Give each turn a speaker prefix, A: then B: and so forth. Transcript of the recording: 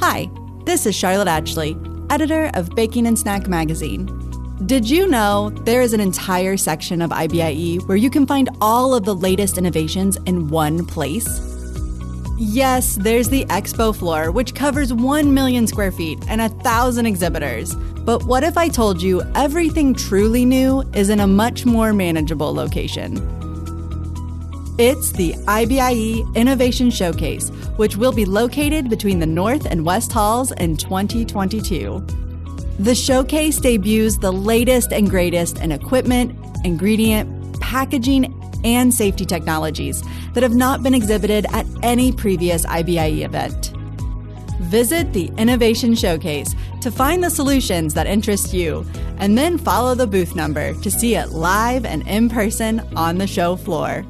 A: Hi, this is Charlotte Ashley, editor of Baking and Snack Magazine. Did you know there is an entire section of IBIE where you can find all of the latest innovations in one place? Yes, there's the expo floor, which covers 1 million square feet and 1,000 exhibitors. But what if I told you everything truly new is in a much more manageable location? It's the IBIE Innovation Showcase, which will be located between the North and West Halls in 2022. The showcase debuts the latest and greatest in equipment, ingredient, packaging, and safety technologies that have not been exhibited at any previous IBIE event. Visit the Innovation Showcase to find the solutions that interest you, and then follow the booth number to see it live and in person on the show floor.